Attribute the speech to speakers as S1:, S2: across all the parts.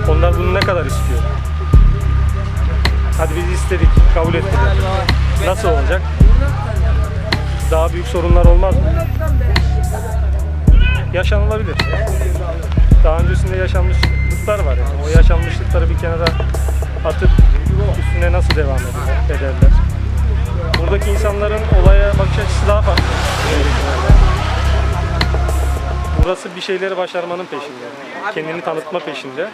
S1: Onlar bunu ne kadar istiyor? Hadi biz istedik, kabul ettiler. Nasıl olacak? Daha büyük sorunlar olmaz mı? Yaşanılabilir. Daha öncesinde yaşanmışlıklar var yani. O yaşanmışlıkları bir kenara atıp üstüne nasıl devam ederler? Buradaki insanların olaya bakış açısı daha farklı. Burası bir şeyleri başarmanın peşinde. Kendini tanıtma peşinde.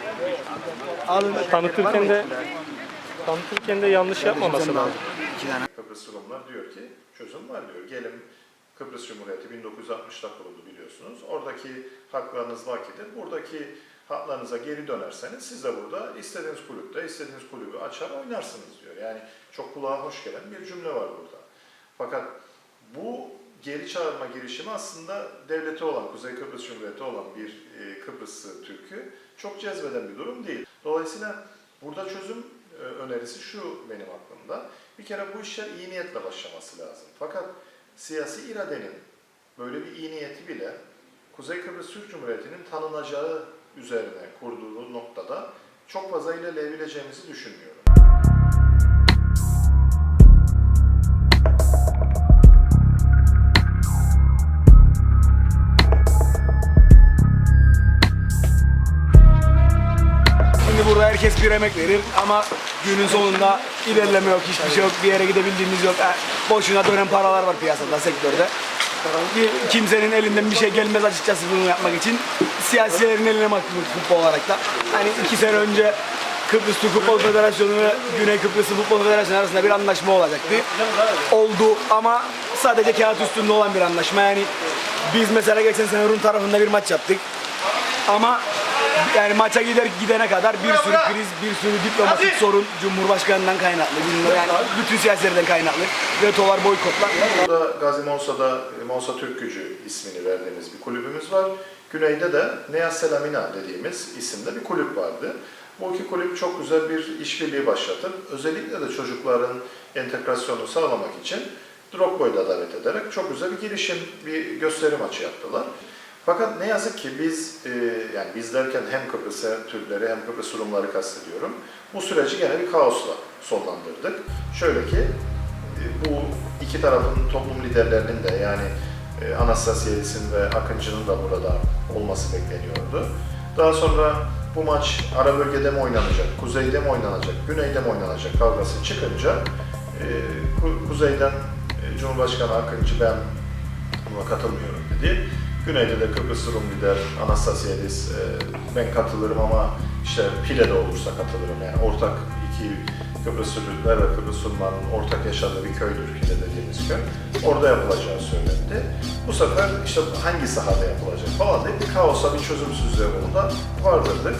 S1: Tanıtırken de yanlış yapmaması lazım.
S2: Kıbrıs Rumlar diyor ki çözüm var diyor. Gelin Kıbrıs Cumhuriyeti 1960'da kuruldu biliyorsunuz. Oradaki haklarınız vakidir. Buradaki haklarınıza geri dönerseniz siz de burada istediğiniz kulüpte istediğiniz kulübü açar oynarsınız diyor. Yani çok kulağa hoş gelen bir cümle var burada. Fakat bu geri çağırma girişimi aslında devleti olan, Kuzey Kıbrıs Cumhuriyeti olan bir Kıbrıslı Türk'ü çok cezbeden bir durum değil. Dolayısıyla burada çözüm önerisi şu benim aklımda. Bir kere bu işler iyi niyetle başlaması lazım. Fakat siyasi iradenin böyle bir iyi niyeti bile Kuzey Kıbrıs Türk Cumhuriyeti'nin tanınacağı üzerine kurduğu noktada çok fazla ilerleyebileceğimizi düşünmüyorum.
S3: Şimdi burada herkes bir emek verir ama günün sonunda ilerleme yok, hiçbir şey yok, bir yere gidebildiğimiz yok. Boşuna dönen paralar var piyasada, sektörde. Kimsenin elinden bir şey gelmez açıkçası bunu yapmak için. Siyasilerin eline mahkumuz futbol olarak da. Hani 2 sene önce Kıbrıs Türk Futbol Federasyonu ve Güney Kıbrıs Futbol Federasyonu arasında bir anlaşma olacaktı. Oldu ama sadece kağıt üstünde olan bir anlaşma. Yani biz mesela geçen sene Rum tarafında bir maç yaptık. Ama yani maça gidene kadar bir sürü kriz, bir sürü diplomatik sorun Cumhurbaşkanı'ndan kaynaklı, yani bütün siyasilerden kaynaklı, vetolar, boykotlar.
S2: Burada Gazi Monsa'da Monsa Türk Gücü ismini verdiğimiz bir kulübümüz var. Güneyde de Neyaz Selamina dediğimiz isimde bir kulüp vardı. Bu iki kulüp çok güzel bir işbirliği başlatıp özellikle de çocukların entegrasyonunu sağlamak için Drogbo'yu da davet ederek çok güzel bir girişim, bir gösteri maçı yaptılar. Fakat ne yazık ki biz, yani biz derken hem Kıbrıs Türkleri hem Kıbrıs Rumları kastediyorum, bu süreci gene bir kaosla sonlandırdık. Şöyle ki, bu iki tarafın toplum liderlerinin de yani Anastasiadis'in ve Akıncı'nın da burada olması bekleniyordu. Daha sonra bu maç ara bölgede mi oynanacak, kuzeyde mi oynanacak, güneyde mi oynanacak kavgası çıkınca kuzeyden Cumhurbaşkanı Akıncı ben buna katılmıyorum dedi. Güneyde de Kıbrıs Rum lider Anastasiadis ben katılırım ama işte Pile'de olursa katılırım. Yani ortak iki Kıbrıs Türkler ve Kıbrıs Rumların ortak yaşadığı bir köydür Pile dediğimiz köy. Orada yapılacağı söylendi. Bu sefer işte hangi sahada yapılacak falan diye bir kaosa, bir çözümsüzlüğe yolunda vardırdık.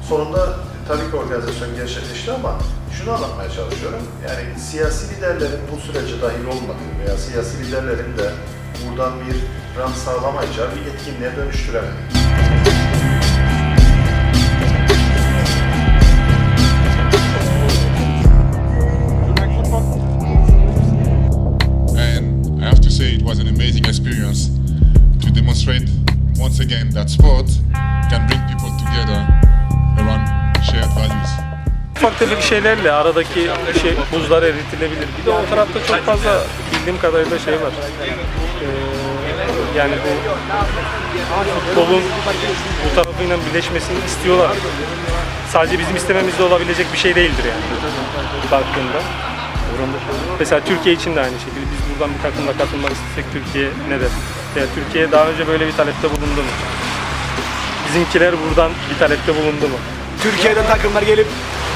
S2: Sonunda tabii ki organizasyon gerçekleşti ama şunu anlatmaya çalışıyorum. Yani siyasi liderlerin bu sürece dahil olmadığı veya siyasi liderlerin de buradan bir rant sağlamayacağı bir etkinliğe dönüştüremedik.
S4: And I have to say it was an amazing experience to demonstrate once again that sport can bring people together around shared values.
S1: Ufak tefek şeylerle aradaki buzlar eritilebilir. Bir de o tarafta çok fazla bildiğim kadarıyla şey var. Yani bu futbolun bu tarafıyla birleşmesini istiyorlar. Sadece bizim istememizde olabilecek bir şey değildir yani baktığında. Mesela Türkiye için de aynı şekilde biz buradan bir takımla katılmak istesek Türkiye ne der? Yani Türkiye daha önce böyle bir talepte bulundu mu? Bizimkiler buradan bir talepte bulundu mu?
S3: Türkiye'den takımlar gelip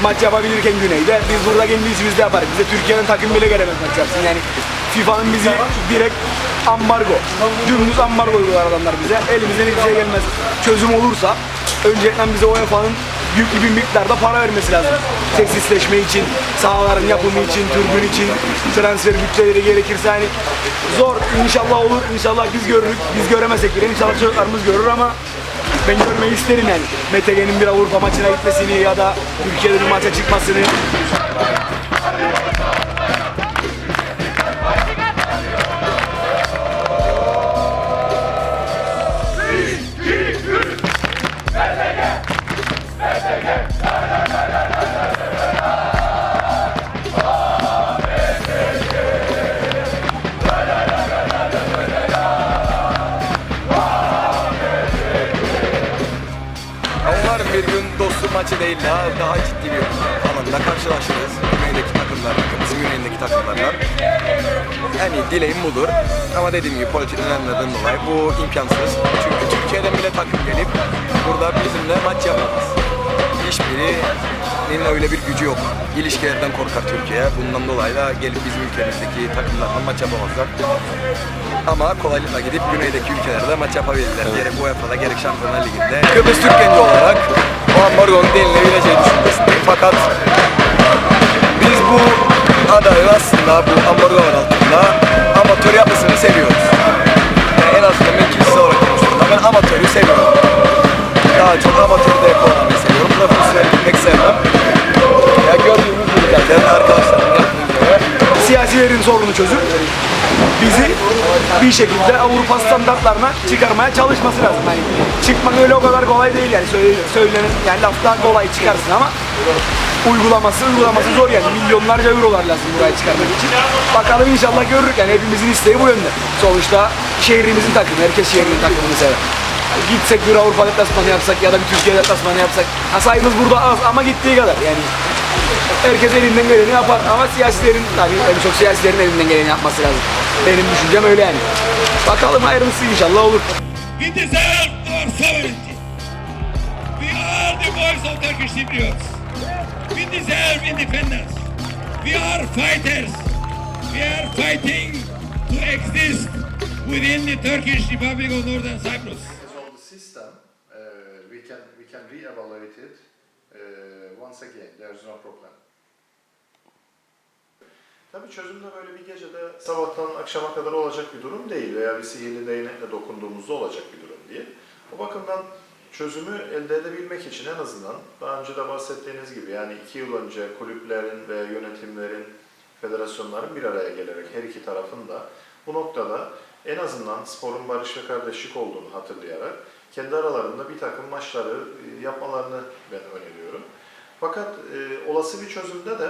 S3: maç yapabilirken Güney'de biz burada kendi işimizde yaparız. Bize Türkiye'den takım bile gelemez maç yapsın. Yani FIFA'nın bizi direkt ambargo, dümdüz ambargo uyguluyor adamlar bize. Elimizden hiçbir şey gelmez. Çözüm olursa öncelikle bize UEFA'nın yüklü bir miktarda para vermesi lazım. Tesisleşme için, sahaların yapımı için, tribün için, transfer bütçeleri gerekirse yani zor. İnşallah olur, inşallah biz görürük. Biz göremesek bile inşallah çocuklarımız görür ama ben görmeyi isterim yani. MTG'nin bir Avrupa maçına gitmesini ya da Türkiye'de bir maça çıkmasını.
S5: MTG! umarım bir gün dostluk maçı değil daha ciddi bir alanda karşılaşırız. Güneydeki takımlarla, kırmızı güneyindeki takımlarla. En iyi dileğim budur. Ama dediğim gibi politik nedenlerden dolayı bu imkansız. Çünkü Türkiye'den bile takım gelip burada bizimle maç yapamaz. Hiçbirinin öyle bir gücü yok. İlişkilerden korkar Türkiye. Bundan dolayı da gelip bizim ülkemizdeki takımlarla maç yapamazlar. Ama kolaylıkla gidip güneydeki ülkelerde maç yapabilirler. Gerek UEFA'da gerek Şampiyonlar Ligi'nde. Kıbrıs Türk genci olarak o ambargonun denilebileceği düşüncesindeyim. Fakat biz bu adayın aslında bu ambargolar altında amatör yapmasını seviyoruz. Yani en azından ben kişisel olarak konuştuğumda ben amatörü seviyorum. Daha çok amatörde yapmayı seviyorum. Profesyonelliği pek sevmem. Ya gördüğünüz gibi zaten arkadaşlarım yaptığı üzere
S3: Siyasilerin sorunu çözüp bizi bir şekilde Avrupa standartlarına çıkarmaya çalışması lazım. Yani çıkmak öyle o kadar kolay değil yani söylenen yani laftan kolay çıkarsın ama uygulaması zor yani milyonlarca eurolar lazım buraya çıkarmak için. Bakalım inşallah görürük yani hepimizin isteği bu yönde. Sonuçta şehrimizin takımı, herkes şehrinin takımını sever. Yani gitsek bir Avrupa deplasmanı yapsak ya da bir Türkiye deplasmanı yapsak sayımız burada az ama gittiği kadar yani. Herkes elinden geleni yapar ama siyasilerin tabii en çok siyasilerin elinden geleni yapması lazım. Benim düşüncem öyle yani. Bakalım hayırlısı inşallah olur.
S6: We deserve our sovereignty. We are the voice of Turkish Cypriots. We deserve independence. We are fighters. We are fighting to exist within the Turkish Republic of Northern Cyprus.
S2: Of the system, we can re-evaluate it once again. There's no problem. Tabii çözüm de böyle bir gecede sabahtan akşama kadar olacak bir durum değil veya bir sihirli değnekle dokunduğumuzda olacak bir durum değil. O bakımdan çözümü elde edebilmek için en azından daha önce de bahsettiğiniz gibi yani 2 yıl önce kulüplerin ve yönetimlerin, federasyonların bir araya gelerek her iki tarafın da bu noktada en azından sporun barış ve kardeşlik olduğunu hatırlayarak kendi aralarında bir takım maçları yapmalarını ben öneriyorum. Fakat olası bir çözümde de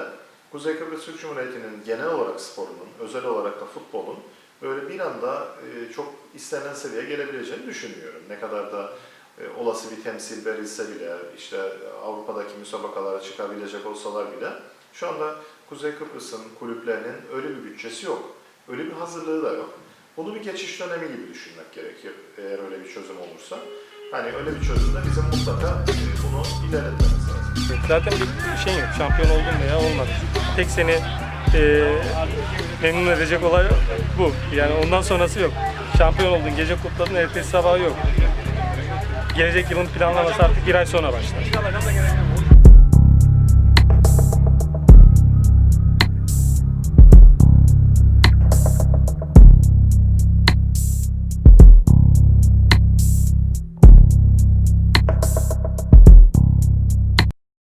S2: Kuzey Kıbrıs Türk Cumhuriyeti'nin genel olarak sporunun, özel olarak da futbolun böyle bir anda çok istenen seviyeye gelebileceğini düşünmüyorum. Ne kadar da olası bir temsil verilse bile, işte Avrupa'daki müsabakalara çıkabilecek olsalar bile şu anda Kuzey Kıbrıs'ın kulüplerinin öyle bir bütçesi yok. Öyle bir hazırlığı da yok. Bunu bir geçiş dönemi gibi düşünmek gerekir eğer öyle bir çözüm olursa. Hani öyle bir çözümde bizim mutlaka bunu ilerletmemiz lazım.
S1: Zaten bir şey yok. Şampiyon oldun veya olmadın. Tek seni memnun edecek olay bu. Yani ondan sonrası yok. Şampiyon oldun, gece kutladın, ertesi sabahı yok. Gelecek yılın planlaması artık bir ay sonra başlar.